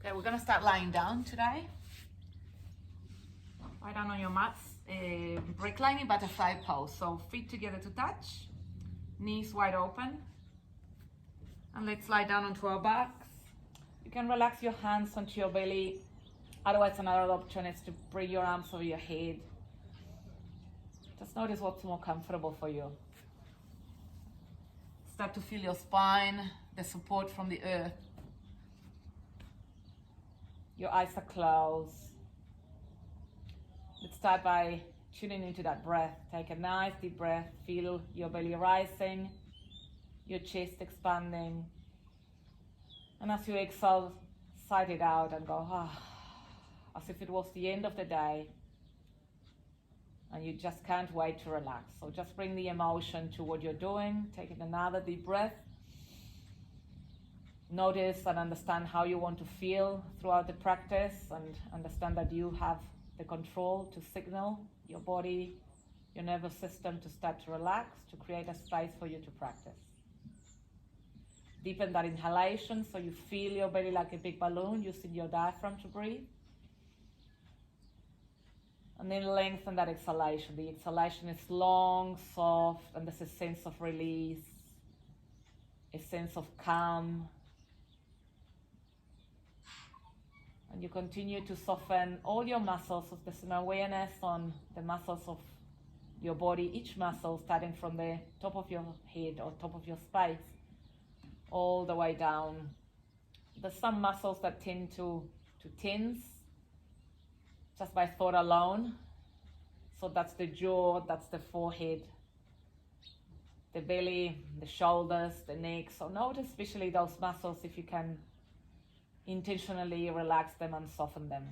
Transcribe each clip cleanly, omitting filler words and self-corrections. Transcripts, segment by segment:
Okay, we're gonna start lying down today. Lie down on your mats, reclining butterfly pose. So feet together to touch, knees wide open. And let's lie down onto our backs. You can relax your hands onto your belly. Otherwise, another option is to bring your arms over your head. Just notice what's more comfortable for you. Start to feel your spine, the support from the earth. Your eyes are closed. Let's start by tuning into that breath. Take a nice deep breath. Feel your belly rising, your chest expanding. And as you exhale, sigh it out and go, as if it was the end of the day. And you just can't wait to relax. So just bring the emotion to what you're doing. Taking another deep breath. Notice and understand how you want to feel throughout the practice, and understand that you have the control to signal your body, your nervous system to start to relax, to create a space for you to practice. Deepen that inhalation so you feel your belly like a big balloon, using your diaphragm to breathe. And then lengthen that exhalation. The exhalation is long, soft, and there's a sense of release, a sense of calm. And you continue to soften all your muscles. So there's an awareness on the muscles of your body, each muscle starting from the top of your head or top of your space, all the way down. There's some muscles that tend to tense just by thought alone. So that's the jaw, that's the forehead, the belly, the shoulders, the neck. So notice especially those muscles if you can intentionally relax them and soften them.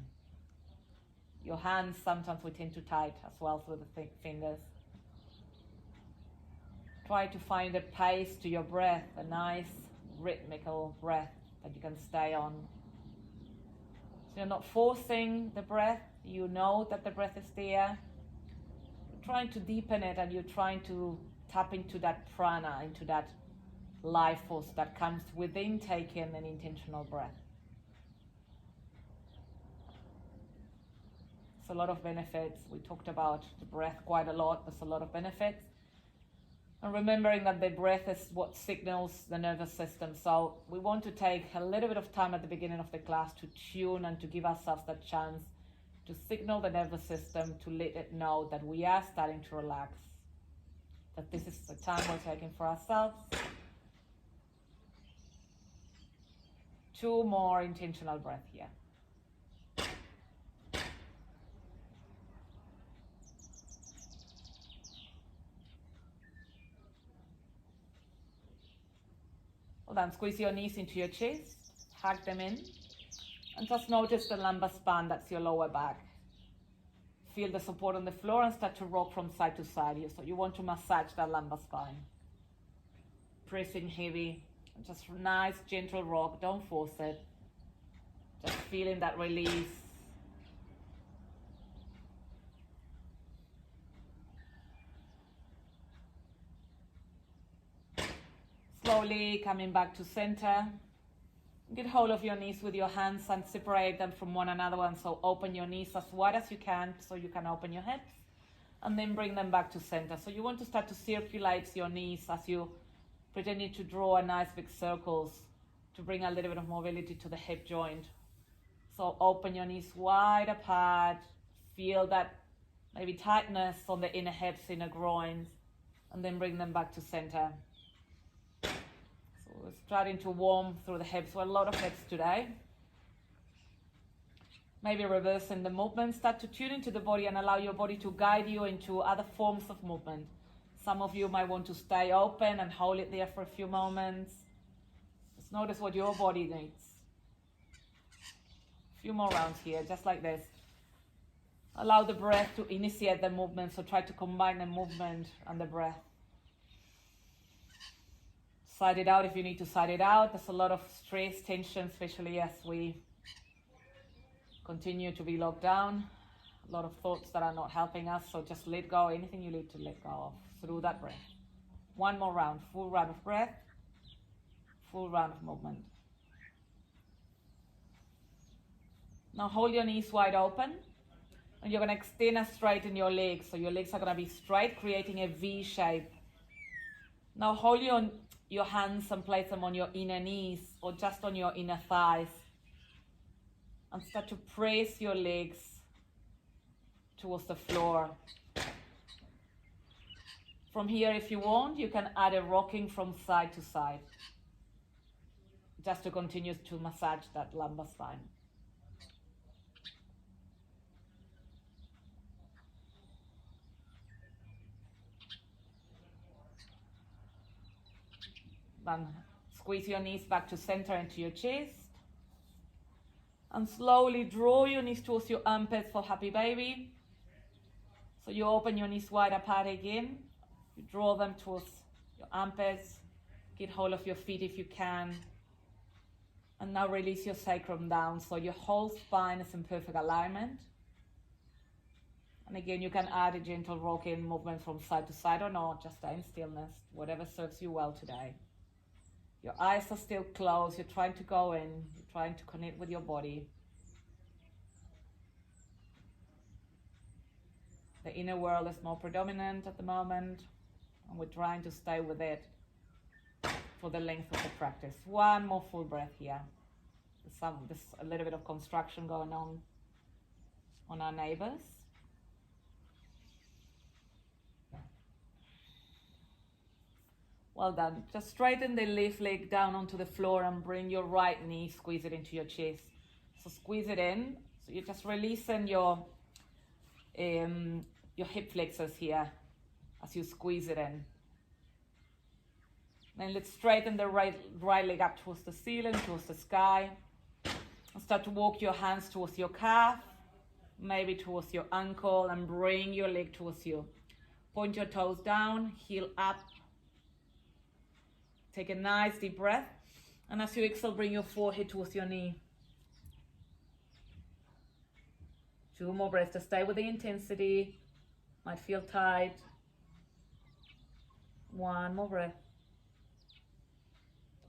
Your hands, sometimes we tend to tight as well through the fingers. Try to find a pace to your breath, a nice rhythmical breath that you can stay on. So you're not forcing the breath, you know that the breath is there. You're trying to deepen it, and you're trying to tap into that prana, into that life force that comes within taking an intentional breath. A lot of benefits. We talked about the breath quite a lot. There's a lot of benefits. And remembering that the breath is what signals the nervous system. So we want to take a little bit of time at the beginning of the class to tune and to give ourselves that chance to signal the nervous system, to let it know that we are starting to relax, that this is the time we're taking for ourselves. 2 more intentional breaths here. Hold on, squeeze your knees into your chest, hug them in, and just notice the lumbar spine, that's your lower back. Feel the support on the floor and start to rock from side to side here. So you want to massage that lumbar spine. Pressing heavy, just nice gentle rock, don't force it. Just feeling that release. Slowly coming back to center. Get hold of your knees with your hands and separate them from one another. And so open your knees as wide as you can so you can open your hips. And then bring them back to center. So you want to start to circulate your knees as you pretend to draw a nice big circles to bring a little bit of mobility to the hip joint. So open your knees wide apart. Feel that maybe tightness on the inner hips, inner groins. And then bring them back to center. We're starting to warm through the hips. So a lot of hips today. Maybe reversing the movement. Start to tune into the body and allow your body to guide you into other forms of movement. Some of you might want to stay open and hold it there for a few moments. Just notice what your body needs. A few more rounds here, just like this. Allow the breath to initiate the movement. So try to combine the movement and the breath. Side it out if you need to side it out. There's a lot of stress, tension, especially as we continue to be locked down. A lot of thoughts that are not helping us. So just let go, anything you need to let go of through that breath. 1 more round, full round of breath, full round of movement. Now hold your knees wide open, and you're going to extend and straighten your legs. So your legs are going to be straight, creating a V shape. Now hold your hands and place them on your inner knees or just on your inner thighs. And start to press your legs towards the floor. From here, if you want, you can add a rocking from side to side, just to continue to massage that lumbar spine. Then squeeze your knees back to center into your chest. And slowly draw your knees towards your armpits for happy baby. So you open your knees wide apart again. You draw them towards your armpits. Get hold of your feet if you can. And now release your sacrum down. So your whole spine is in perfect alignment. And again, you can add a gentle rocking movement from side to side or not. Just stay in stillness. Whatever serves you well today. Your eyes are still closed. You're trying to go in. You're trying to connect with your body. The inner world is more predominant at the moment, and we're trying to stay with it for the length of the practice. One more full breath here. There's a little bit of construction going on our neighbors. Well done. Just straighten the left leg down onto the floor and bring your right knee, squeeze it into your chest. So squeeze it in. So you're just releasing your hip flexors here as you squeeze it in. Then let's straighten the right leg up towards the ceiling, towards the sky. And start to walk your hands towards your calf, maybe towards your ankle, and bring your leg towards you. Point your toes down, heel up. Take a nice deep breath. And as you exhale, bring your forehead towards your knee. 2 more breaths to stay with the intensity. Might feel tight. 1 more breath.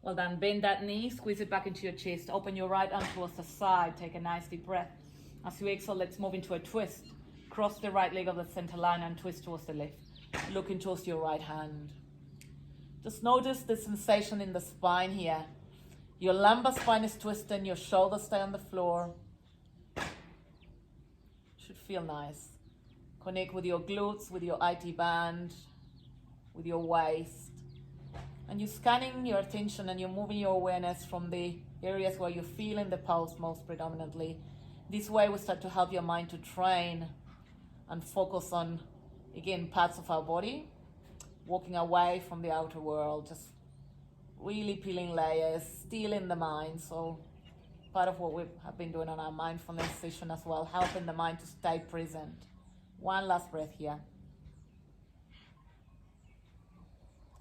Well done. Bend that knee, squeeze it back into your chest. Open your right arm towards the side. Take a nice deep breath. As you exhale, let's move into a twist. Cross the right leg of the center line and twist towards the left. Looking towards your right hand. Just notice the sensation in the spine here. Your lumbar spine is twisting, your shoulders stay on the floor. Should feel nice. Connect with your glutes, with your IT band, with your waist. And you're scanning your attention and you're moving your awareness from the areas where you're feeling the pulse most predominantly. This way we start to help your mind to train and focus on, again, parts of our body. Walking away from the outer world, just really peeling layers, stealing the mind. So part of what we have been doing on our mindfulness session as well, helping the mind to stay present. 1 last breath here.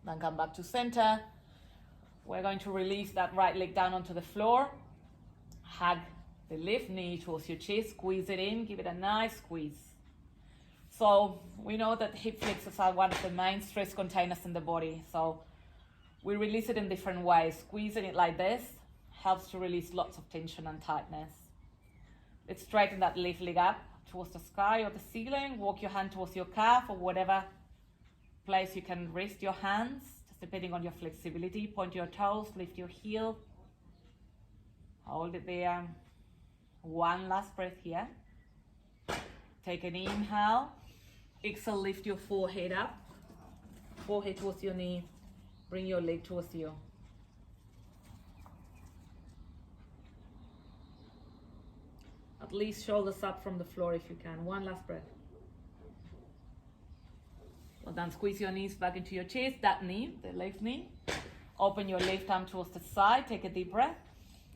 Then come back to center. We're going to release that right leg down onto the floor. Hug the left knee towards your chest, squeeze it in, give it a nice squeeze. So we know that hip flexors are one of the main stress containers in the body. So we release it in different ways. Squeezing it like this helps to release lots of tension and tightness. Let's straighten that left leg up towards the sky or the ceiling. Walk your hand towards your calf or whatever place you can rest your hands, just depending on your flexibility. Point your toes, lift your heel. Hold it there. 1 last breath here. Take an inhale. Exhale, lift your forehead up. Forehead towards your knee. Bring your leg towards you. At least shoulders up from the floor if you can. 1 last breath. Well done. Squeeze your knees back into your chest. That knee, the left knee. Open your left arm towards the side. Take a deep breath.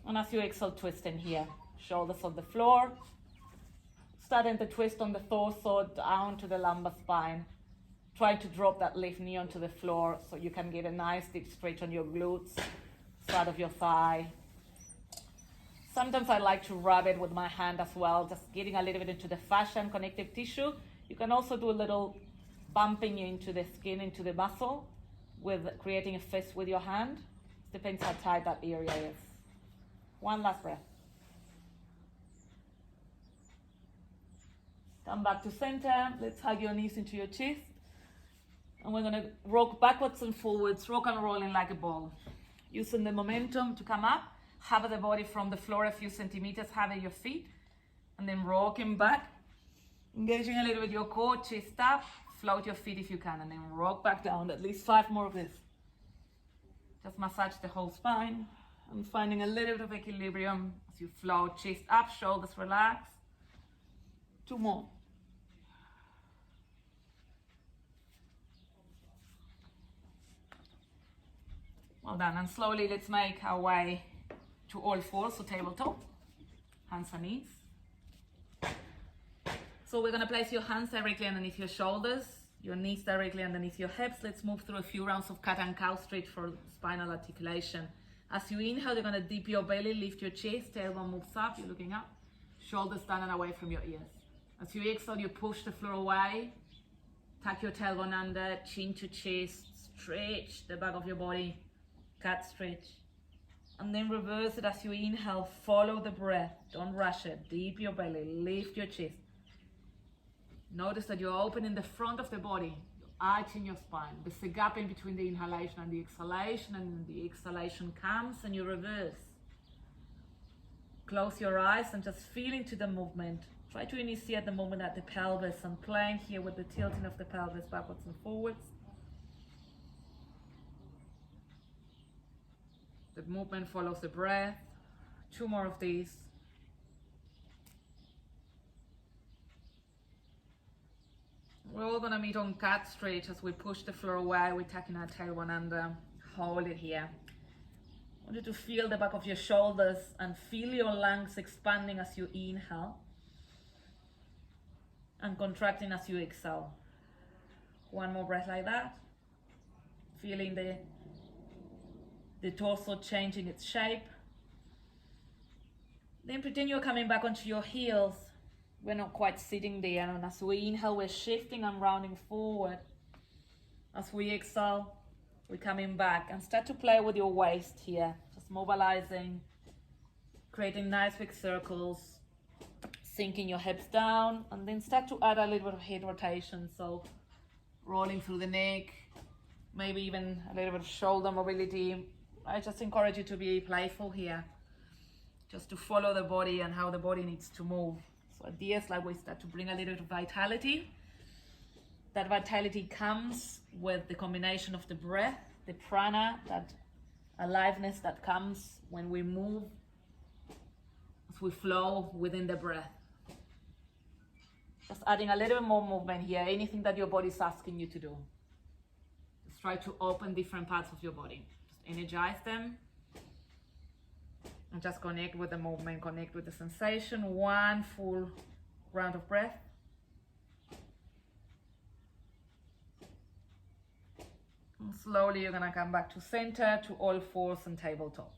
And as you exhale, twist in here. Shoulders on the floor. Starting to twist on the torso down to the lumbar spine. Try to drop that left knee onto the floor so you can get a nice deep stretch on your glutes, side of your thigh. Sometimes I like to rub it with my hand as well, just getting a little bit into the fascia and connective tissue. You can also do a little bumping into the skin, into the muscle, with creating a fist with your hand. Depends how tight that area is. 1 last breath. Come back to center. Let's hug your knees into your chest. And we're going to rock backwards and forwards, rock and rolling like a ball. Using the momentum to come up, hover the body from the floor a few centimeters, hover your feet, and then rocking back, engaging a little bit your core, chest up, float your feet if you can, and then rock back down. At least 5 more of this. Just massage the whole spine and finding a little bit of equilibrium as you float, chest up, shoulders relax. 2 more. Well done, and slowly let's make our way to all fours, so tabletop, hands and knees. So we're gonna place your hands directly underneath your shoulders, your knees directly underneath your hips. Let's move through a few rounds of cat and cow stretch for spinal articulation. As you inhale, you're gonna dip your belly, lift your chest, tailbone moves up, you're looking up, shoulders down and away from your ears. As you exhale, you push the floor away, tuck your tailbone under, chin to chest, stretch the back of your body, cat stretch. And then reverse it as you inhale, follow the breath, don't rush it, dip your belly, lift your chest. Notice that you're opening the front of the body, you're arching your spine. There's a gap in between the inhalation and the exhalation, and the exhalation comes and you reverse. Close your eyes and just feel into the movement. Try to initiate the movement at the pelvis and playing here with the tilting of the pelvis backwards and forwards. The movement follows the breath. 2 more of these. We're all gonna meet on cat stretch as we push the floor away. We're tucking our tailbone under. Hold it here. I want you to feel the back of your shoulders and feel your lungs expanding as you inhale and contracting as you exhale. 1 more breath like that. Feeling the torso changing its shape. Then pretend you're coming back onto your heels. We're not quite sitting there, and as we inhale, we're shifting and rounding forward. As we exhale, we're coming back, and start to play with your waist here. Just mobilizing, creating nice big circles, sinking your hips down, and then start to add a little bit of head rotation. So rolling through the neck, maybe even a little bit of shoulder mobility. I just encourage you to be playful here, just to follow the body and how the body needs to move. So ideas like we start to bring a little bit of vitality. That vitality comes with the combination of the breath, the prana, that aliveness that comes when we move, as we flow within the breath. Just adding a little bit more movement here, anything that your body is asking you to do. Just try to open different parts of your body. Energize them and just connect with the movement, connect with the sensation. 1 full round of breath. And slowly you're gonna come back to center, to all fours and tabletop.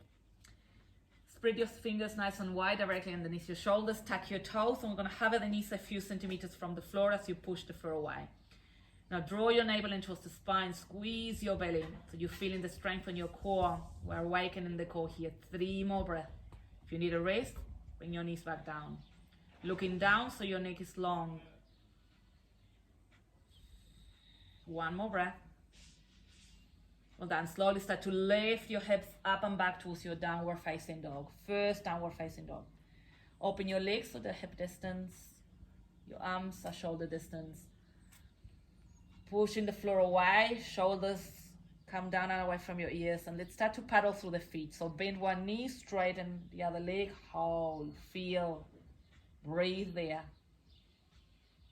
Spread your fingers nice and wide directly underneath your shoulders, tuck your toes, and we're gonna hover the knees a few centimeters from the floor as you push the floor away. Now draw your navel in towards the spine, squeeze your belly, so you're feeling the strength in your core. We're awakening the core here. 3 more breaths. If you need a rest, bring your knees back down. Looking down so your neck is long. 1 more breath. Well done. Slowly start to lift your hips up and back towards your downward facing dog. First downward facing dog. Open your legs to the hip distance. Your arms are shoulder distance. Pushing the floor away, shoulders come down and away from your ears, and let's start to paddle through the feet. So bend one knee, straighten the other leg, hold, feel, breathe there.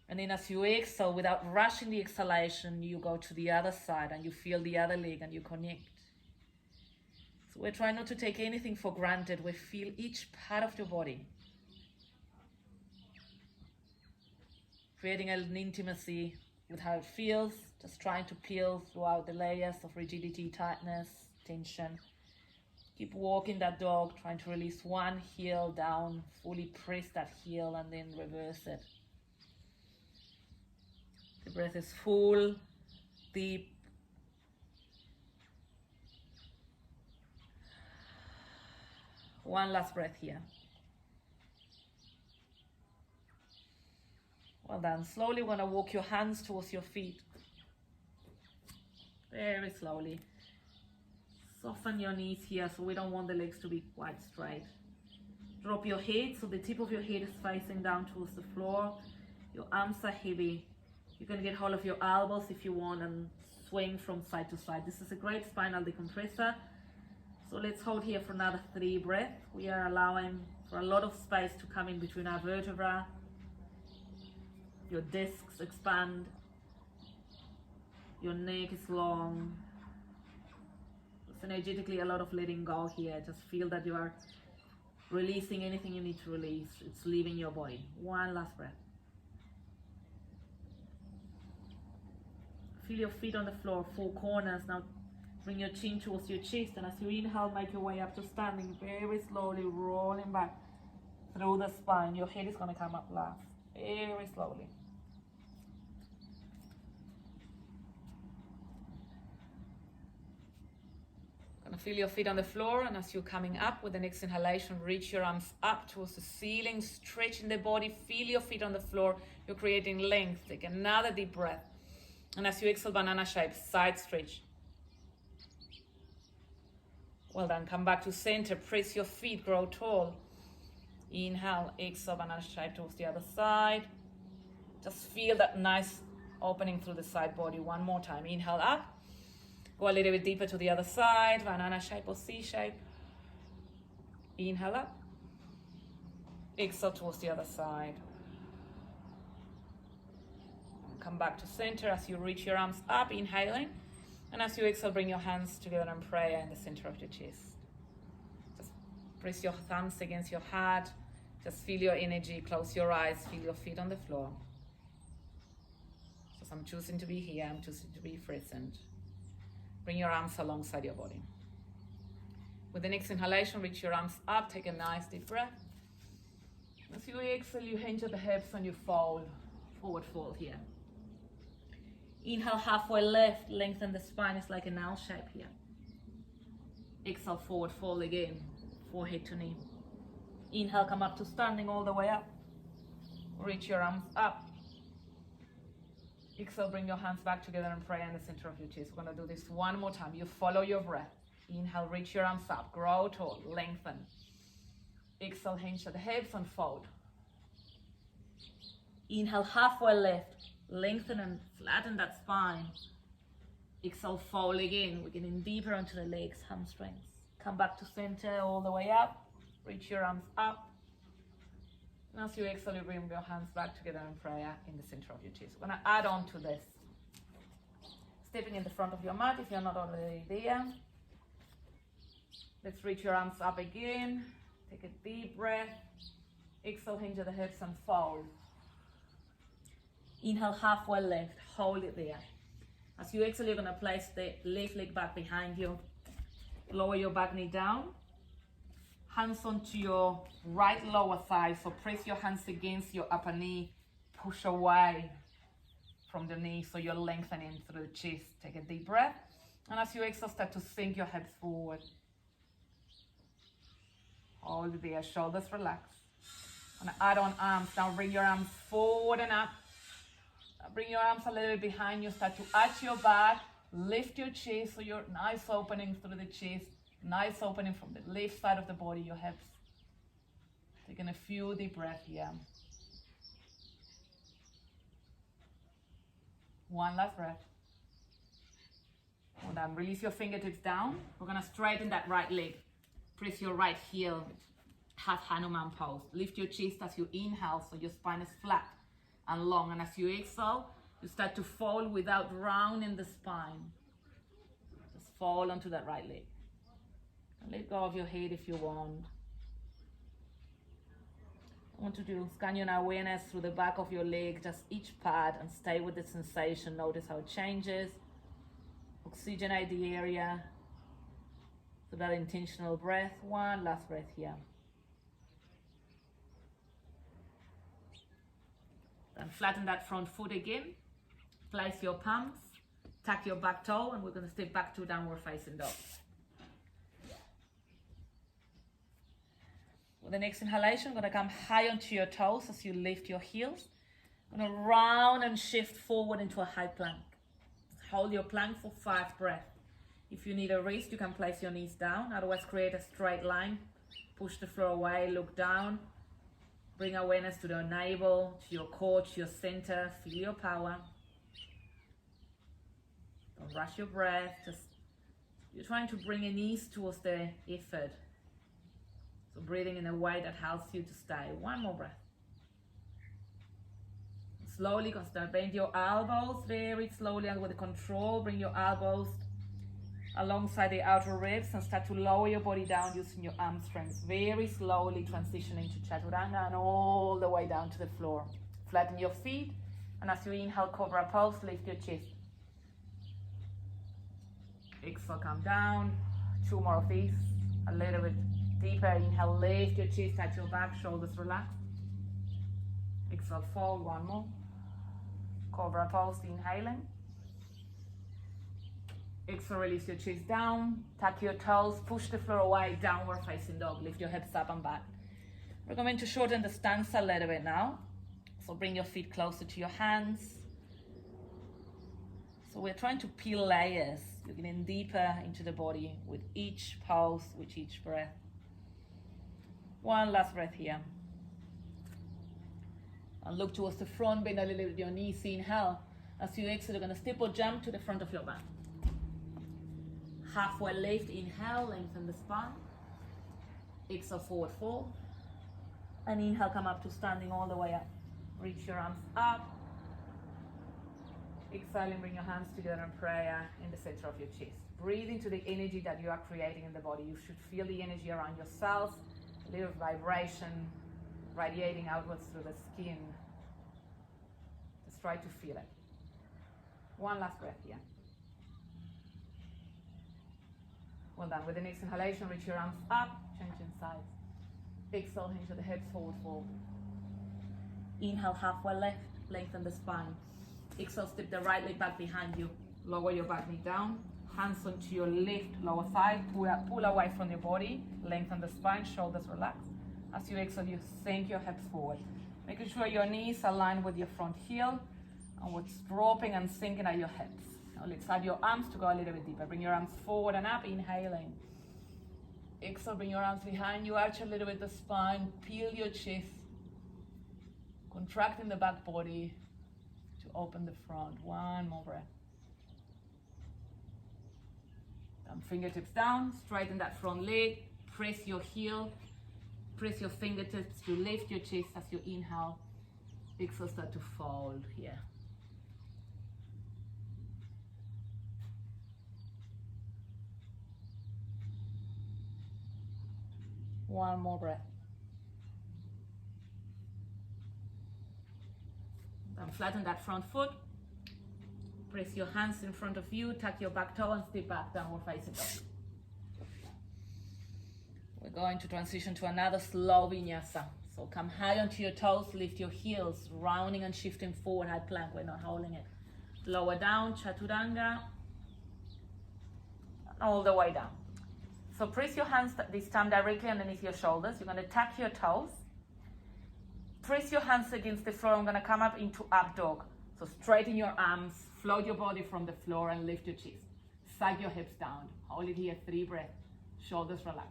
And then as you exhale, without rushing the exhalation, you go to the other side and you feel the other leg and you connect. So we're trying not to take anything for granted. We feel each part of your body. Creating an intimacy with how it feels, just trying to peel throughout the layers of rigidity, tightness, tension. Keep walking that dog, trying to release one heel down, fully press that heel and then reverse it. The breath is full, deep. One last breath here. Well done. Slowly we're gonna walk your hands towards your feet. Very slowly. Soften your knees here, so we don't want the legs to be quite straight. Drop your head, so the tip of your head is facing down towards the floor. Your arms are heavy. You can get hold of your elbows if you want and swing from side to side. This is a great spinal decompressor. So let's hold here for another 3 breaths. We are allowing for a lot of space to come in between our vertebrae. Your discs expand. Your neck is long. It's energetically a lot of letting go here. Just feel that you are releasing anything you need to release. It's leaving your body. One last breath. Feel your feet on the floor, 4 corners. Now bring your chin towards your chest, and as you inhale, make your way up to standing, very slowly rolling back through the spine. Your head is going to come up last, very slowly. Gonna feel your feet on the floor, and as you're coming up with the next inhalation, reach your arms up towards the ceiling, stretching the body, feel your feet on the floor. You're creating length. Take another deep breath. And as you exhale, banana shape, side stretch. Well done. Come back to center. Press your feet. Grow tall. Inhale. Exhale. Banana shape towards the other side. Just feel that nice opening through the side body. One more time. Inhale up. Go a little bit deeper to the other side. Banana shape or C shape. Inhale up. Exhale towards the other side. Come back to center as you reach your arms up. Inhaling. And as you exhale, bring your hands together in prayer in the center of your chest. Just press your thumbs against your heart. Just feel your energy. Close your eyes. Feel your feet on the floor. So I'm choosing to be here. I'm choosing to be present. Bring your arms alongside your body. With the next inhalation, reach your arms up. Take a nice deep breath. As you exhale, you hinge at the hips and you fold. Forward fold here. Inhale, halfway left, lengthen the spine. It's like an L shape here. Exhale, forward fold again, forehead to knee. Inhale, come up to standing all the way up. Reach your arms up. Exhale, bring your hands back together and pray in the center of your chest. We're gonna do this one more time. You follow your breath. Inhale, reach your arms up, grow tall, lengthen. Exhale, hinge at the hips and fold. Inhale, halfway left. Lengthen and flatten that spine. Exhale, fold again. We're getting deeper onto the legs, hamstrings. Come back to center all the way up. Reach your arms up. And as you exhale, you bring your hands back together in prayer in the center of your chest. We're going to add on to this. Stepping in the front of your mat if you're not already there. Let's reach your arms up again. Take a deep breath. Exhale, hinge at the hips and fold. Inhale, halfway left, hold it there. As you exhale, you're gonna place the left leg back behind you. Lower your back knee down. Hands onto your right lower thigh. So press your hands against your upper knee. Push away from the knee so you're lengthening through the chest. Take a deep breath. And as you exhale, start to sink your hips forward. Hold it there, shoulders relax. And add on arms. Now bring your arms forward and up. Bring your arms a little bit behind you. Start to arch your back. Lift your chest so you're nice opening through the chest. Nice opening from the left side of the body, your hips. Taking a few deep breaths here. One last breath. Hold on. Release your fingertips down. We're going to straighten that right leg. Press your right heel. Have Hanuman pose. Lift your chest as you inhale so your spine is flat and long. And as you exhale, you start to fold without rounding the spine. Just fall onto that right leg. And let go of your head if you want. I want you to scan your awareness through the back of your leg, just each part, and stay with the sensation. Notice how it changes. Oxygenate the area. So that intentional breath. One last breath here. Then flatten that front foot again. Place your palms. Tuck your back toe, and we're going to step back to downward facing dog. With the next inhalation, I'm going to come high onto your toes as you lift your heels. Gonna round and shift forward into a high plank. Hold your plank for 5 breaths. If you need a rest, you can place your knees down. Otherwise, create a straight line. Push the floor away, look down. Bring awareness to the navel, to your core, to your center. Feel your power. Don't rush your breath. Just you're trying to bring your knees towards the effort. So breathing in a way that helps you to stay. One more breath. Slowly, bend your elbows very slowly and with control. Bring your elbows alongside the outer ribs and start to lower your body down using your arm strength. Very slowly transitioning to Chaturanga and all the way down to the floor. Flatten your feet, and as you inhale, Cobra Pose, lift your chest. Exhale, come down. 2 more of these. A little bit deeper. Inhale, lift your chest, touch your back, shoulders relax. Exhale, fold. 1 more. Cobra Pose, inhaling. Exhale, release your chest down, tuck your toes, push the floor away, downward facing dog. Lift your hips up and back. We're going to shorten the stance a little bit now. So bring your feet closer to your hands. So we're trying to peel layers. You're getting deeper into the body with each pose, with each breath. 1 last breath here. And look towards the front, bend a little bit with your knees, inhale. As you exhale, you're going to step or jump to the front of your back. Halfway lift, inhale, lengthen the spine. Exhale, forward fold. And inhale, come up to standing all the way up. Reach your arms up. Exhaling, bring your hands together in prayer in the center of your chest. Breathe into the energy that you are creating in the body. You should feel the energy around yourself, a little vibration radiating outwards through the skin. Just try to feel it. 1 last breath here. Well done. With the next inhalation, reach your arms up, changing sides. Exhale into the hips, forward fold. Inhale, halfway left, lengthen the spine. Exhale, step the right leg back behind you. Lower your back knee down. Hands onto your left lower thigh. Pull away from your body. Lengthen the spine, shoulders relax. As you exhale, you sink your hips forward. Making sure your knees align with your front heel. And what's dropping and sinking are your hips. Now let's add your arms to go a little bit deeper. Bring your arms forward and up, inhaling. Exhale, bring your arms behind you, arch a little bit the spine, peel your chest. Contracting the back body to open the front. 1 more breath. Then fingertips down, straighten that front leg, press your heel, press your fingertips to lift your chest as you inhale. Exhale, start to fold here. One more breath. Then flatten that front foot. Press your hands in front of you, tuck your back toe and step back, downward facing dog. We're going to transition to another slow vinyasa. So come high onto your toes, lift your heels, rounding and shifting forward, high plank, we're not holding it. Lower down, Chaturanga, all the way down. So press your hands this time directly underneath your shoulders. You're going to tuck your toes. Press your hands against the floor. I'm going to come up into up dog. So straighten your arms, float your body from the floor and lift your chest. Sag your hips down. Hold it here, 3 breaths. Shoulders relax.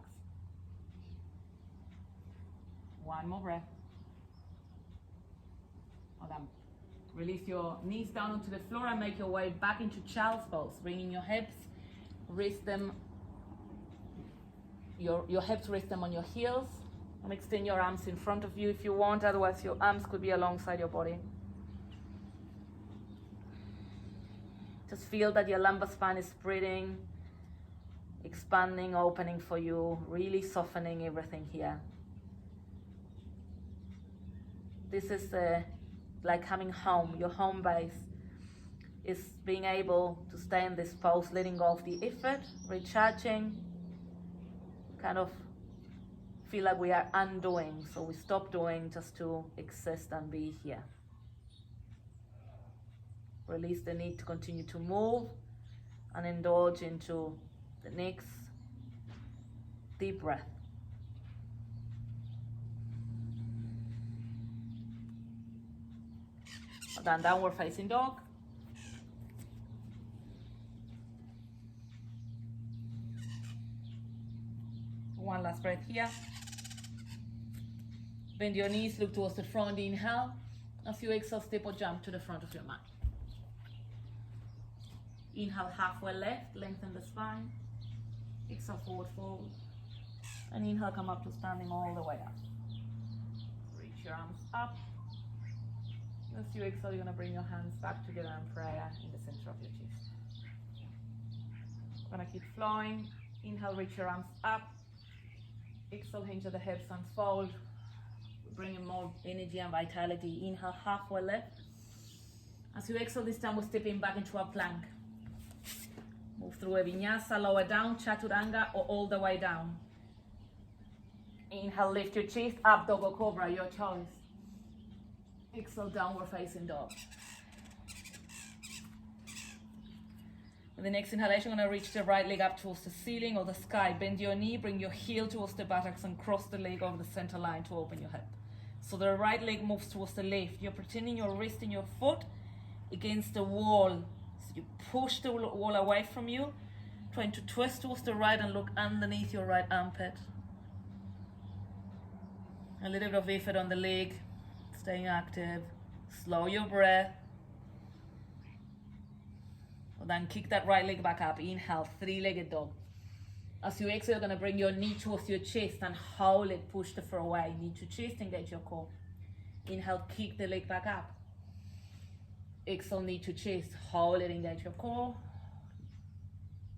1 more breath. Hold on. Release your knees down onto the floor and make your way back into child's pose. Bringing your hips, rest them. Your hips, rest them on your heels, and extend your arms in front of you if you want, otherwise your arms could be alongside your body. Just feel that your lumbar spine is spreading, expanding, opening for you, really softening everything here. This is like coming home. Your home base is being able to stay in this pose, letting go of the effort, recharging, kind of feel like we are undoing, so we stop doing just to exist and be here. Release the need to continue to move and indulge into the next deep breath. Then downward facing dog. One last breath here. Bend your knees, look towards the front, inhale. As you exhale, step or jump to the front of your mat. Inhale, halfway left, lengthen the spine. Exhale, forward fold. And inhale, come up to standing all the way up. Reach your arms up. As you exhale, you're going to bring your hands back together in prayer in the center of your chest. We're going to keep flowing. Inhale, reach your arms up. Exhale, hinge at the hips and fold. Bring in more energy and vitality. Inhale, halfway left. As you exhale, this time we're stepping back into a plank. Move through a Vinyasa, lower down, Chaturanga, or all the way down. Inhale, lift your chest, up, dog or cobra, your choice. Exhale, downward facing dog. With the next inhalation, I'm going to reach the right leg up towards the ceiling or the sky. Bend your knee, bring your heel towards the buttocks and cross the leg over the center line to open your hip. So the right leg moves towards the left. You're pretending your wrist and your foot against the wall. So you push the wall away from you, trying to twist towards the right and look underneath your right armpit. A little bit of effort on the leg, staying active. Slow your breath. Then kick that right leg back up. Inhale, three-legged dog. As you exhale, you're going to bring your knee towards your chest and hold it, push the foot away. Knee to chest, engage your core. Inhale, kick the leg back up. Exhale, knee to chest, hold it, engage your core.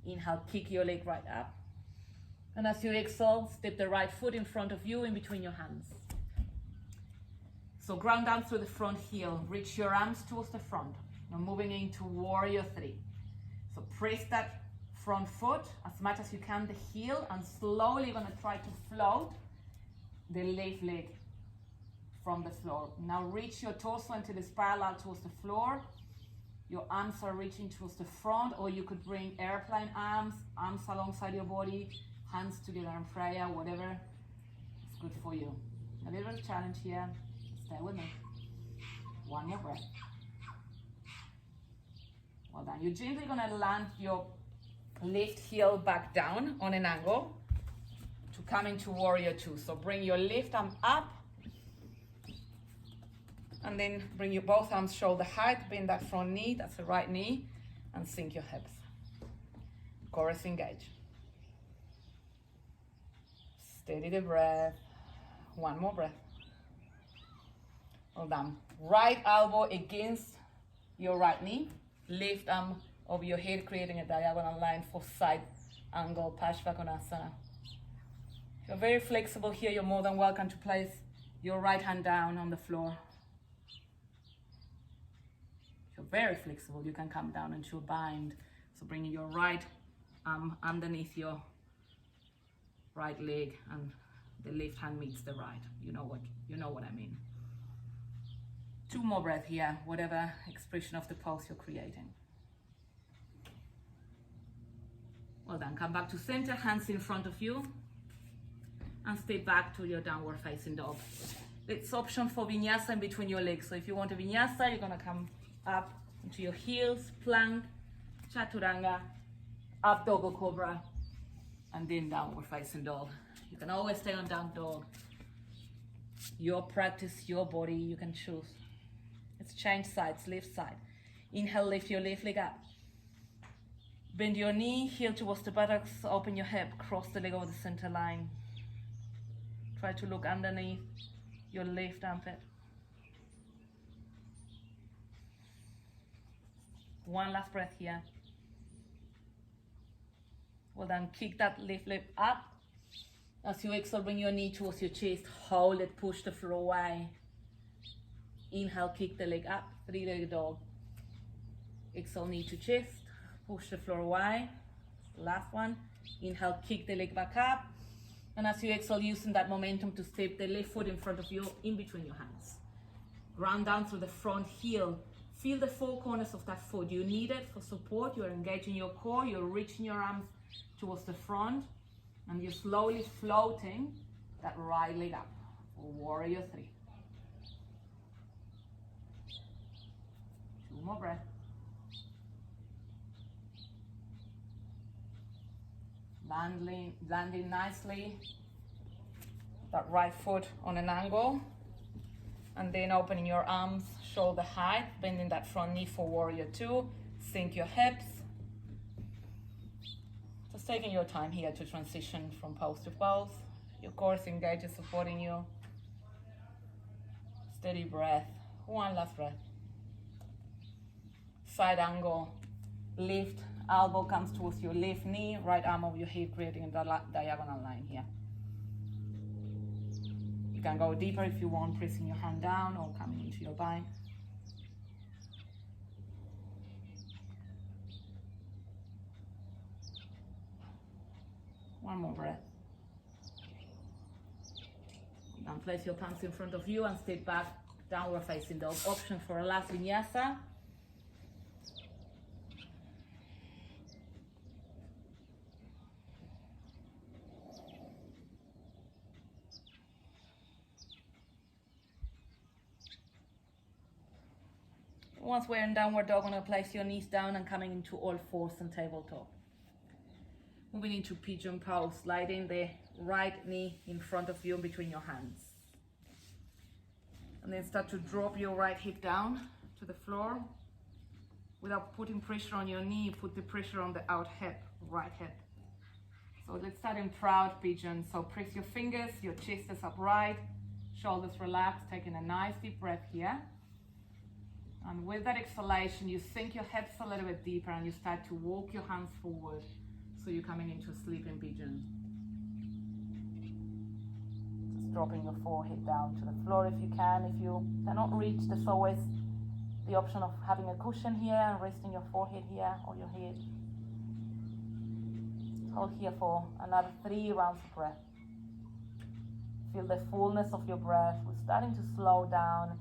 Inhale, kick your leg right up. And as you exhale, step the right foot in front of you, in between your hands. So ground down through the front heel. Reach your arms towards the front. Now moving into warrior three. So press that front foot as much as you can, the heel, and slowly you're going to try to float the left leg from the floor. Now reach your torso until it's parallel towards the floor. Your arms are reaching towards the front, or you could bring airplane arms, arms alongside your body, hands together in prayer, whatever is good for you. A little challenge here. Stay with me. One more breath. Well done. You're gently going to land your left heel back down on an angle to come into warrior two. So bring your left arm up and then bring your both arms shoulder height, bend that front knee, that's the right knee, and sink your hips. Chorus engage. Steady the breath. One more breath. Well done. Right elbow against your right knee. Left arm over your head, creating a diagonal line for side angle Parsvakonasana. If you're very flexible here, you're more than welcome to place your right hand down on the floor. If you're very flexible, you can come down into a bind. So bringing your right arm underneath your right leg, and the left hand meets the right. You know what I mean. Two more breaths here, whatever expression of the pose you're creating. Well done. Come back to center, hands in front of you, and step back to your downward facing dog. It's option for Vinyasa in between your legs. So if you want a Vinyasa, you're gonna come up into your heels, plank, Chaturanga, up dog or cobra, and then downward facing dog. You can always stay on down dog. Your practice, your body, you can choose. Let's change sides, left side. Inhale, lift your left leg up. Bend your knee, heel towards the buttocks, open your hip, cross the leg over the center line. Try to look underneath your left armpit. One last breath here. Well done, kick that left leg up. As you exhale, bring your knee towards your chest, hold it, push the floor away. Inhale, kick the leg up, three-legged dog. Exhale, knee to chest, push the floor away. Last one. Inhale, kick the leg back up. And as you exhale, using that momentum to step the left foot in front of you, in between your hands. Ground down through the front heel. Feel the four corners of that foot. You need it for support. You're engaging your core. You're reaching your arms towards the front. And you're slowly floating that right leg up for warrior three. more breath. Landing nicely. That right foot on an angle. And then opening your arms, shoulder height, bending that front knee for warrior two. Sink your hips. Just taking your time here to transition from pose to pose. Your core is engaged, is supporting you. Steady breath. One last breath. Side angle. Lift. Elbow comes towards your left knee. Right arm over your hip, creating a diagonal line here. You can go deeper if you want, pressing your hand down or coming into your bind. One more breath. Then place your palms in front of you and step back, downward facing dog. Option for a last vinyasa. Once we're in downward dog, I'm going to place your knees down and coming into all fours and tabletop. Moving into pigeon pose, sliding the right knee in front of you between your hands. And then start to drop your right hip down to the floor. Without putting pressure on your knee, put the pressure on the out hip, right hip. So let's start in proud pigeon. So press your fingers, your chest is upright, shoulders relaxed, taking a nice deep breath here. And with that exhalation, you sink your hips a little bit deeper and you start to walk your hands forward. So you're coming into sleeping pigeon. Just dropping your forehead down to the floor if you can. If you cannot reach, there's always the option of having a cushion here and resting your forehead here or your head. Hold here for another 3 rounds of breath. Feel the fullness of your breath. We're starting to slow down.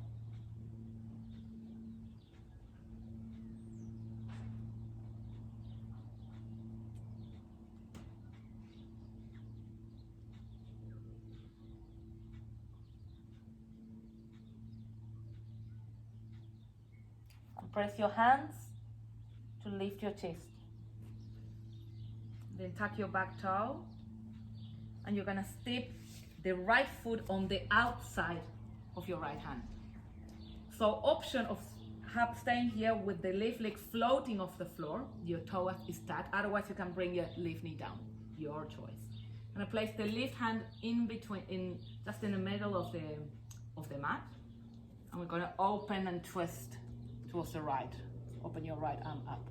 Press your hands to lift your chest. Then tuck your back toe. And you're going to step the right foot on the outside of your right hand. So option of staying here with the left leg floating off the floor. Your toe is tucked. Otherwise you can bring your left knee down. Your choice. I'm going to place the left hand in between, just in the middle of the mat. And we're going to open and twist towards the right. Open your right arm up.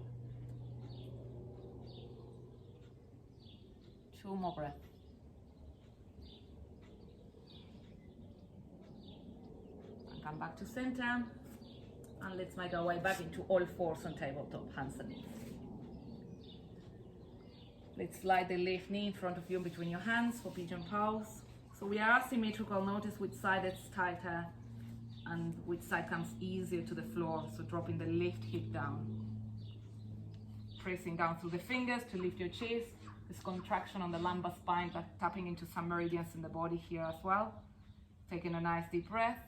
2 more breaths. And come back to center. And let's make our way back into all fours on tabletop, hands and knees. Let's slide the left knee in front of you between your hands for pigeon pose. So we are asymmetrical. Notice which side is tighter and which side comes easier to the floor. So dropping the left hip down. Pressing down through the fingers to lift your chest. This contraction on the lumbar spine, but tapping into some meridians in the body here as well. Taking a nice deep breath.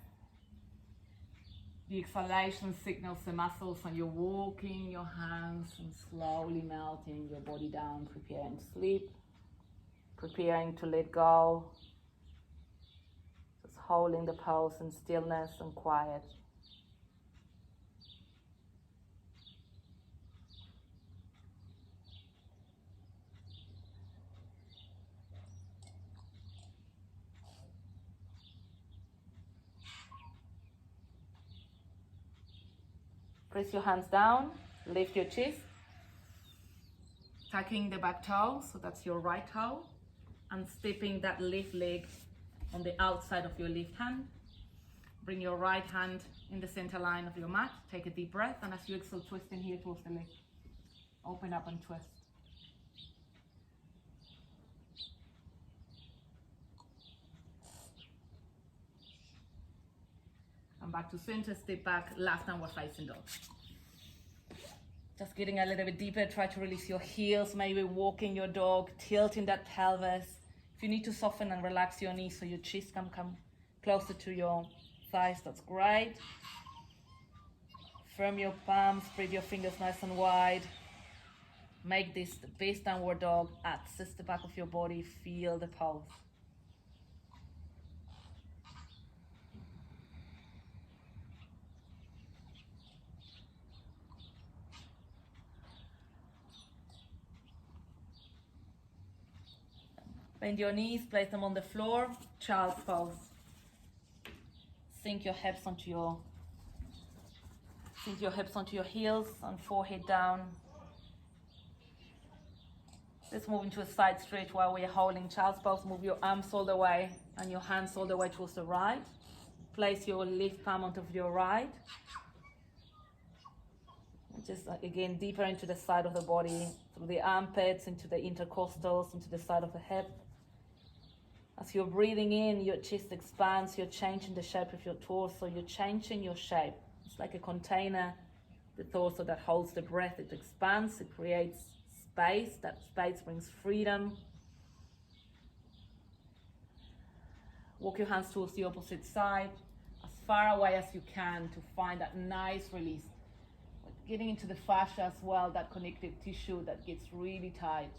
The exhalation signals the muscles and you're walking your hands and slowly melting your body down, preparing to sleep, preparing to let go. Just holding the pose in stillness and quiet. Press your hands down, lift your chest, tucking the back toe, so that's your right toe, and stepping that left leg on the outside of your left hand. Bring your right hand in the center line of your mat, take a deep breath, and as you exhale, twist in here towards the leg. Open up and twist. Come back to center, step back, last downward facing dog. Just getting a little bit deeper, try to release your heels, maybe walking your dog, tilting that pelvis. If you need to soften and relax your knees so your chest can come closer to your thighs, that's great. Firm your palms, spread your fingers nice and wide. Make this the base downward dog. Access the back of your body, feel the pulse. Bend your knees, place them on the floor, child's pose. Sink your hips onto your heels and forehead down. Let's move into a side stretch while we're holding child's pose. Move your arms all the way and your hands all the way towards the right. Place your left palm onto your right. Just again deeper into the side of the body, through the armpits, into the intercostals, into the side of the hip. As you're breathing in, your chest expands, you're changing the shape of your torso, you're changing your shape. It's like a container, the torso that holds the breath. It expands, it creates space. That space brings freedom. Walk your hands towards the opposite side, as far away as you can to find that nice release. Getting into the fascia as well, that connective tissue that gets really tight.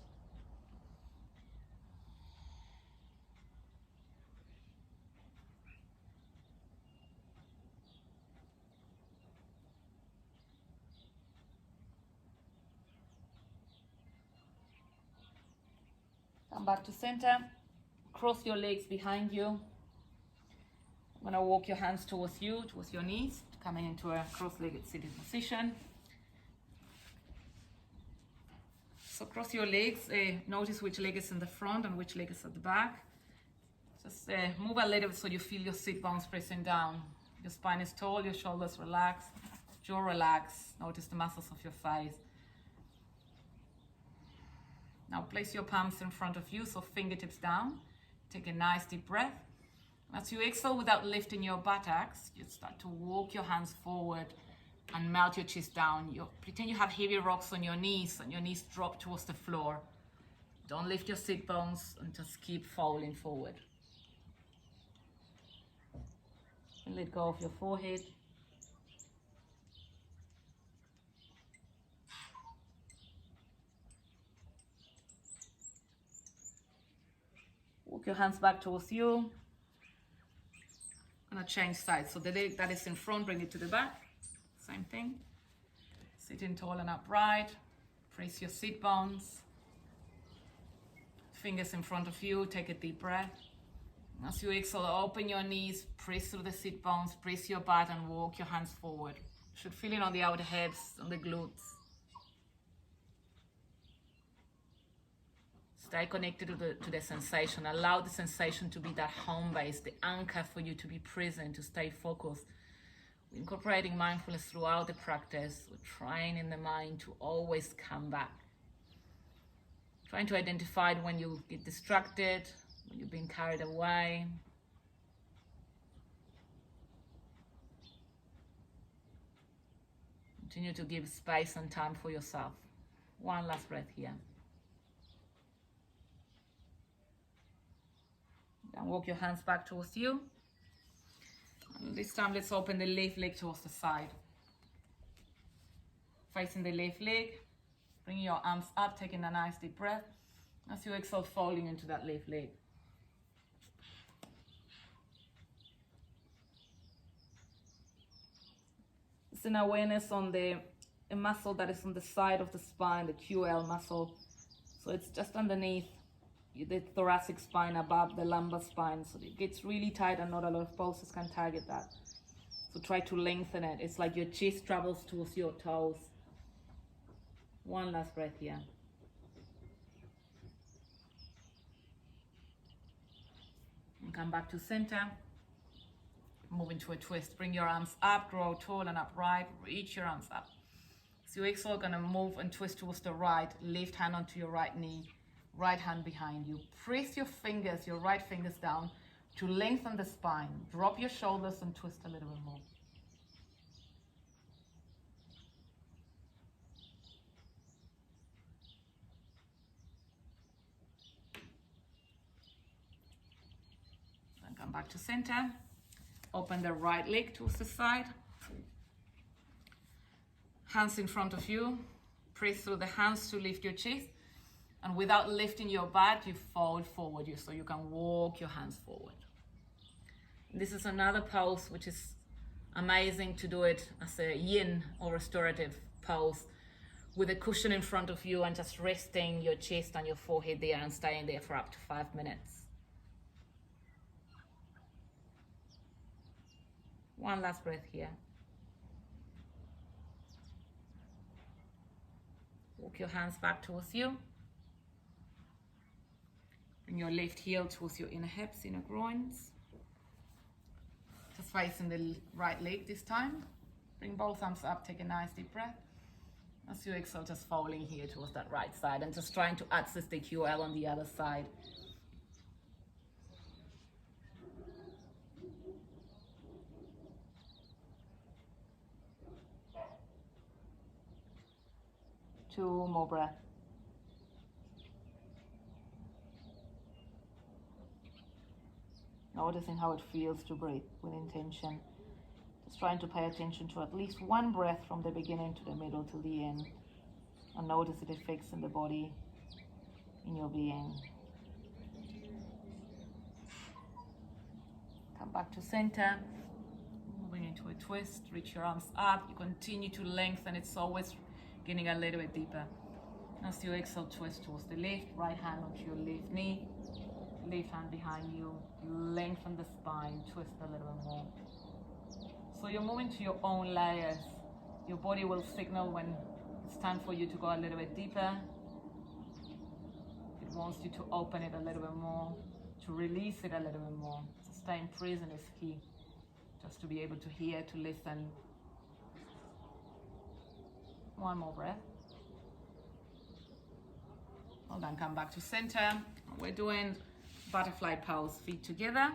Come back to center. Cross your legs behind you. I'm going to walk your hands towards you, towards your knees, coming into a cross-legged seated position. So cross your legs, notice which leg is in the front and which leg is at the back. Just move a little so you feel your sit bones pressing down. Your spine is tall, your shoulders relax, jaw relax. Notice the muscles of your face. Now place your palms in front of you, so fingertips down. Take a nice deep breath. As you exhale without lifting your buttocks, you start to walk your hands forward and melt your chest down. Pretend you have heavy rocks on your knees and your knees drop towards the floor. Don't lift your sit bones and just keep falling forward. And let go of your forehead. Walk your hands back towards you. I'm going to change sides. So the leg that is in front, bring it to the back. Same thing. Sitting tall and upright. Press your sit bones. Fingers in front of you. Take a deep breath. As you exhale, open your knees, press through the sit bones, press your butt and walk your hands forward. You should feel it on the outer hips, on the glutes. Stay connected to the sensation. Allow the sensation to be that home base, the anchor for you to be present, to stay focused. We're incorporating mindfulness throughout the practice. We're training the mind to always come back. Trying to identify when you get distracted, when you've been carried away. Continue to give space and time for yourself. One last breath here. Then walk your hands back towards you. And this time let's open the left leg towards the side. Facing the left leg. Bring your arms up, taking a nice deep breath. As you exhale, falling into that left leg. It's an awareness on a muscle that is on the side of the spine, the QL muscle. So it's just underneath the thoracic spine, above the lumbar spine. So it gets really tight and not a lot of pulses can target that. So try to lengthen it. It's like your chest travels towards your toes. One last breath here. And come back to center. Move into a twist. Bring your arms up, grow tall and upright. Reach your arms up. So you exhale, gonna move and twist towards the right. Left hand onto your right knee. Right hand behind you. Press your fingers, your right fingers down to lengthen the spine. Drop your shoulders and twist a little bit more. Then come back to center. Open the right leg towards the side. Hands in front of you. Press through the hands to lift your chest. And without lifting your butt, you fold forward so you can walk your hands forward. This is another pose which is amazing to do it as a yin or restorative pose with a cushion in front of you and just resting your chest and your forehead there and staying there for up to 5 minutes. One last breath here. Walk your hands back towards you. Bring your left heel towards your inner hips, inner groins. Just facing the right leg this time. Bring both arms up, take a nice deep breath. As you exhale, just folding here towards that right side and just trying to access the QL on the other side. Two more breaths. Noticing how it feels to breathe with intention. Just trying to pay attention to at least one breath from the beginning to the middle to the end. And notice the effects in the body, in your being. Come back to center. Moving into a twist. Reach your arms up. You continue to lengthen. It's always getting a little bit deeper. As you exhale, twist towards the left. Right hand onto your left knee. Left hand behind you, lengthen the spine, twist a little bit more. So you're moving to your own layers. Your body will signal when it's time for you to go a little bit deeper. It wants you to open it a little bit more, to release it a little bit more. So staying present is key, just to be able to hear, to listen. One more breath. Hold on, come back to center. We're doing butterfly pose, feet together,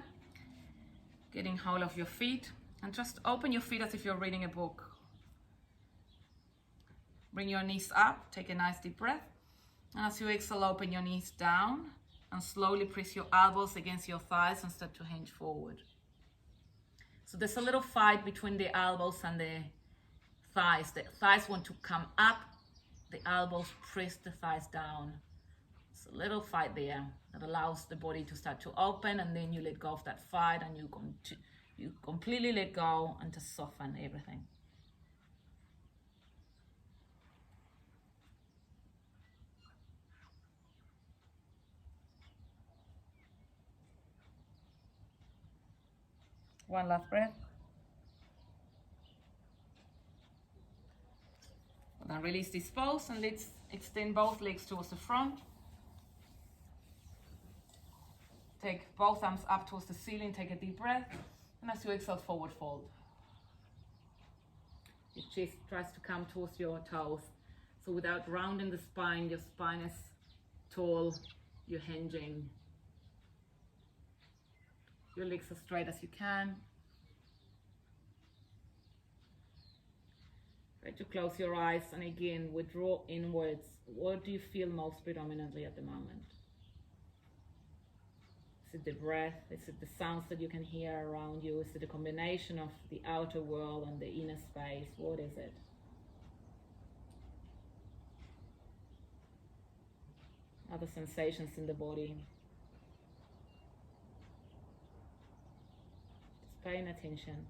getting hold of your feet, and just open your feet as if you're reading a book. Bring your knees up, take a nice deep breath, and as you exhale, open your knees down and slowly press your elbows against your thighs and start to hinge forward. So there's a little fight between the elbows and the thighs. The thighs want to come up, the elbows press the thighs down. It's a little fight there that allows the body to start to open, and then you let go of that fight and you completely let go and just soften everything. One last breath. And then release this pose and let's extend both legs towards the front. Take both arms up towards the ceiling, take a deep breath, and as you exhale, forward fold. Your chest tries to come towards your toes. So without rounding the spine, your spine is tall, you're hinging. Your legs as straight as you can. Try to close your eyes and again withdraw inwards. What do you feel most predominantly at the moment? Is it the breath? Is it the sounds that you can hear around you? Is it a combination of the outer world and the inner space? What is it? Other sensations in the body. Just paying attention.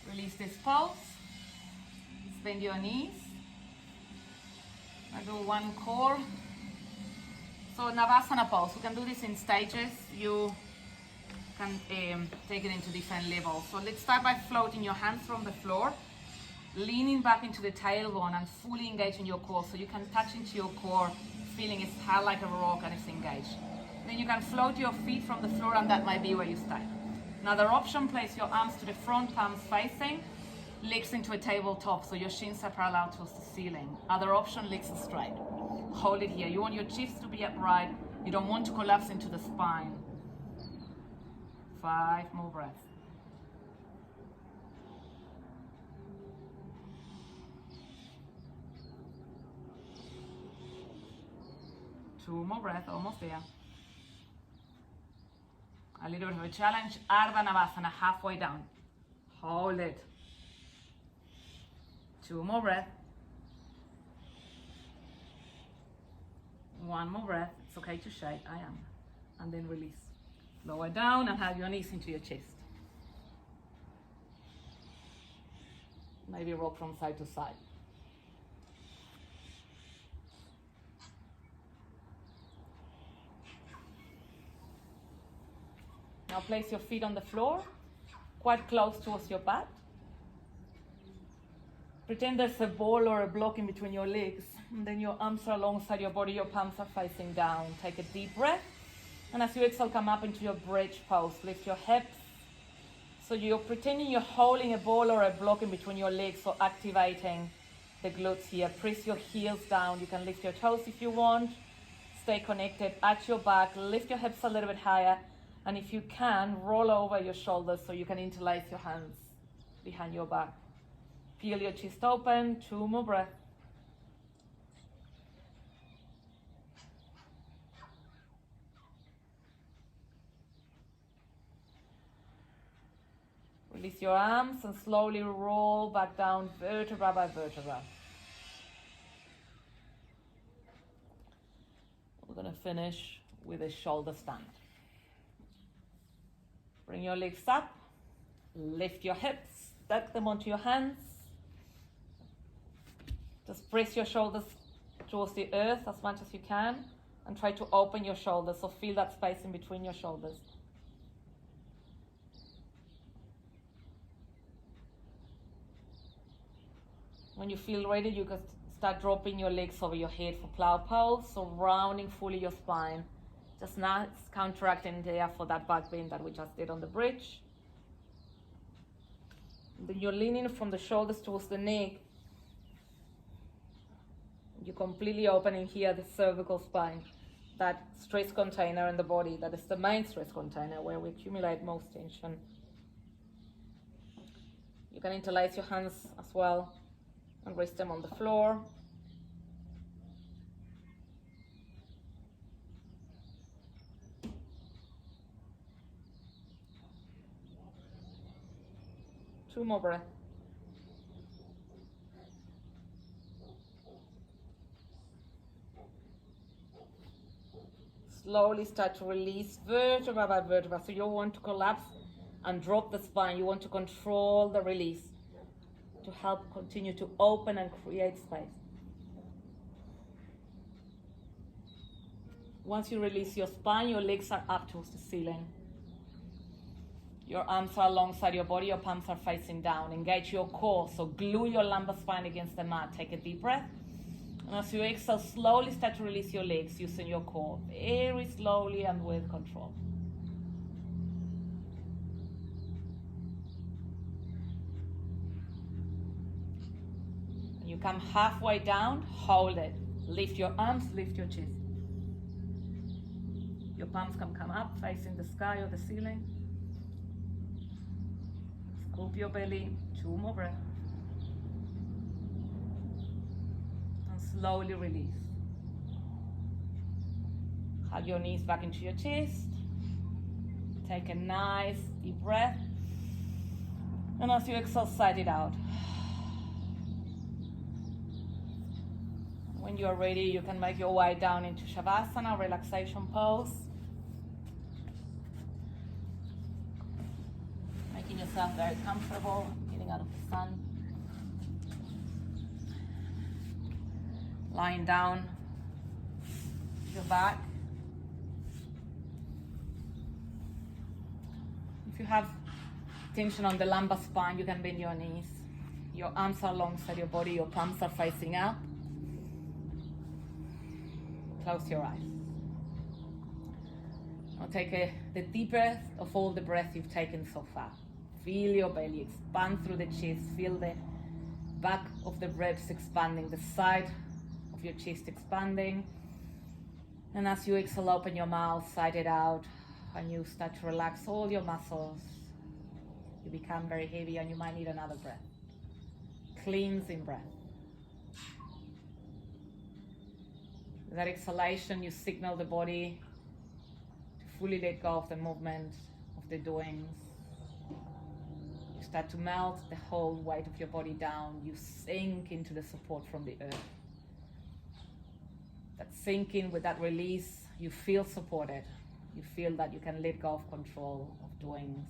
Release this pulse. Bend your knees. I do one core. So Navasana Pulse, we can do this in stages. You can take it into different levels. So let's start by floating your hands from the floor, leaning back into the tailbone and fully engaging your core. So you can touch into your core, feeling it's held like a rock and it's engaged. Then you can float your feet from the floor and that might be where you start. Another option, place your arms to the front, palms facing, legs into a tabletop, so your shins are parallel towards the ceiling. Other option, legs are straight. Hold it here. You want your chest to be upright. You don't want to collapse into the spine. 5 more breaths. Two more breaths, almost there. A little bit of a challenge. Ardha Navasana, halfway down. Hold it. 2 more breaths. 1 more breath. It's okay to shake. I am. And then release. Lower down and have your knees into your chest. Maybe rock from side to side. Now place your feet on the floor, quite close towards your butt. Pretend there's a ball or a block in between your legs, and then your arms are alongside your body, your palms are facing down. Take a deep breath, and as you exhale, come up into your bridge pose. Lift your hips. So you're pretending you're holding a ball or a block in between your legs, so activating the glutes here. Press your heels down. You can lift your toes if you want. Stay connected at your back. Lift your hips a little bit higher. And if you can, roll over your shoulders so you can interlace your hands behind your back. Feel your chest open. 2 more breaths. Release your arms and slowly roll back down vertebra by vertebra. We're going to finish with a shoulder stand. Bring your legs up, lift your hips, tuck them onto your hands. Just press your shoulders towards the earth as much as you can and try to open your shoulders, so feel that space in between your shoulders. When you feel ready, you can start dropping your legs over your head for plow pose, so rounding fully your spine. Just nice counteracting there for that back bend that we just did on the bridge. Then you're leaning from the shoulders towards the neck. You're completely opening here the cervical spine, that stress container in the body, that is the main stress container where we accumulate most tension. You can interlace your hands as well and rest them on the floor. Two more breaths. Slowly start to release vertebra by vertebra. So you want to collapse and drop the spine. You want to control the release to help continue to open and create space. Once you release your spine, your legs are up towards the ceiling. Your arms are alongside your body, your palms are facing down. Engage your core, so glue your lumbar spine against the mat. Take a deep breath. And as you exhale, slowly start to release your legs using your core. Very slowly and with control. And you come halfway down, hold it. Lift your arms, lift your chest. Your palms can come up, facing the sky or the ceiling. Scoop your belly, 2 more breaths. And slowly release. Hug your knees back into your chest. Take a nice deep breath. And as you exhale, sigh it out. When you're ready, you can make your way down into Shavasana, Relaxation Pose. Making yourself very comfortable, getting out of the sun. Lying down, your back. If you have tension on the lumbar spine, you can bend your knees. Your arms are alongside your body, your palms are facing up. Close your eyes. Now take the deep breath of all the breath you've taken so far. Feel your belly expand through the chest. Feel the back of the ribs expanding, the side of your chest expanding. And as you exhale, open your mouth, sigh it out, and you start to relax all your muscles. You become very heavy and you might need another breath. Cleansing breath. With that exhalation, you signal the body to fully let go of the movement, of the doings. You start to melt the whole weight of your body down. You sink into the support from the earth. That sinking with that release, you feel supported. You feel that you can let go of control of doings.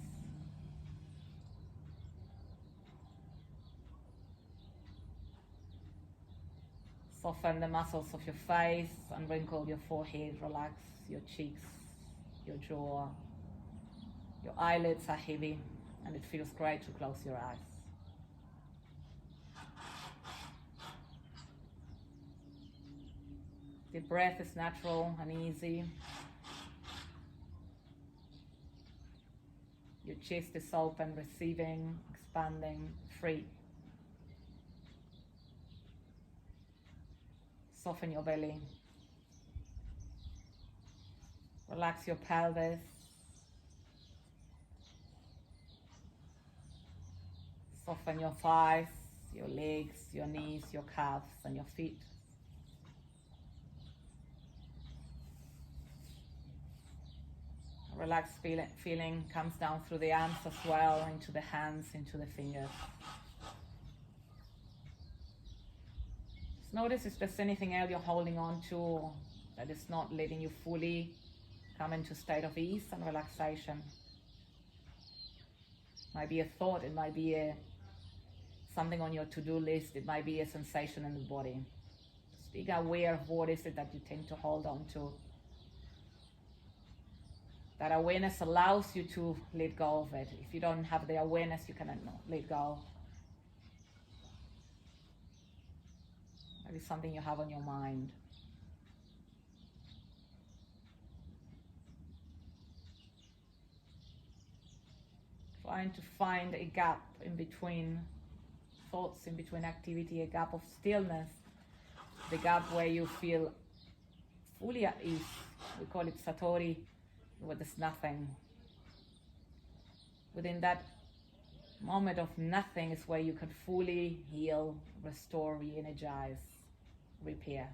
Soften the muscles of your face, unwrinkle your forehead, relax your cheeks, your jaw. Your eyelids are heavy, and it feels great to close your eyes. The breath is natural and easy. Your chest is open, receiving, expanding, free. Soften your belly. Relax your pelvis. Soften your thighs, your legs, your knees, your calves, and your feet. Relaxed feeling comes down through the arms as well, into the hands, into the fingers. Just notice if there's anything else you're holding on to that is not letting you fully come into a state of ease and relaxation. It might be a thought, it might be something on your to-do list, it might be a sensation in the body. Just be aware of what is it that you tend to hold on to. That awareness allows you to let go of it. If you don't have the awareness, you cannot let go. Maybe something you have on your mind. Trying to find a gap in between thoughts, in between activity, a gap of stillness, the gap where you feel fully at ease. We call it Satori, where there's nothing. Within that moment of nothing is where you can fully heal, restore, re-energize, repair.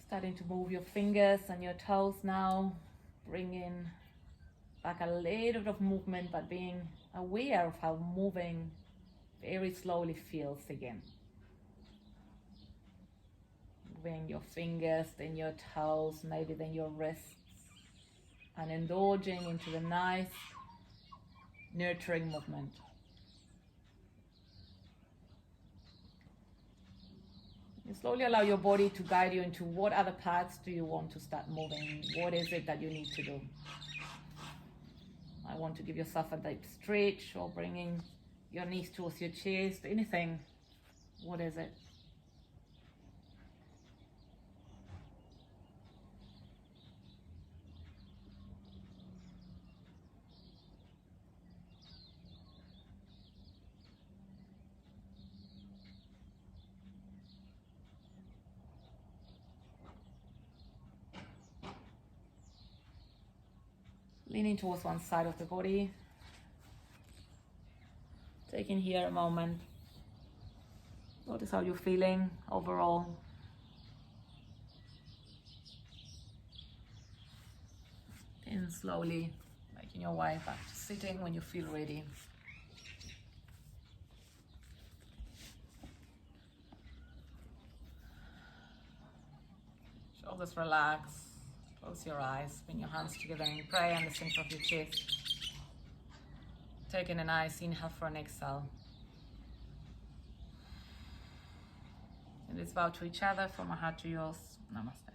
Starting to move your fingers and your toes now, bringing back a little bit of movement, but being aware of how moving very slowly feels again. Moving your fingers, then your toes, maybe then your wrists, and indulging into the nice, nurturing movement. You slowly allow your body to guide you into what other parts do you want to start moving. What is it that you need to do? I want to give yourself a deep stretch, or bringing your knees towards your chest, anything. What is it? Leaning towards one side of the body. Taking here a moment. Notice how you're feeling overall. And slowly making your way back to sitting when you feel ready. Shoulders relax. Close your eyes, bring your hands together in prayer in the center of your chest. Taking a nice inhale for an exhale. And let's bow to each other from my heart to yours. Namaste.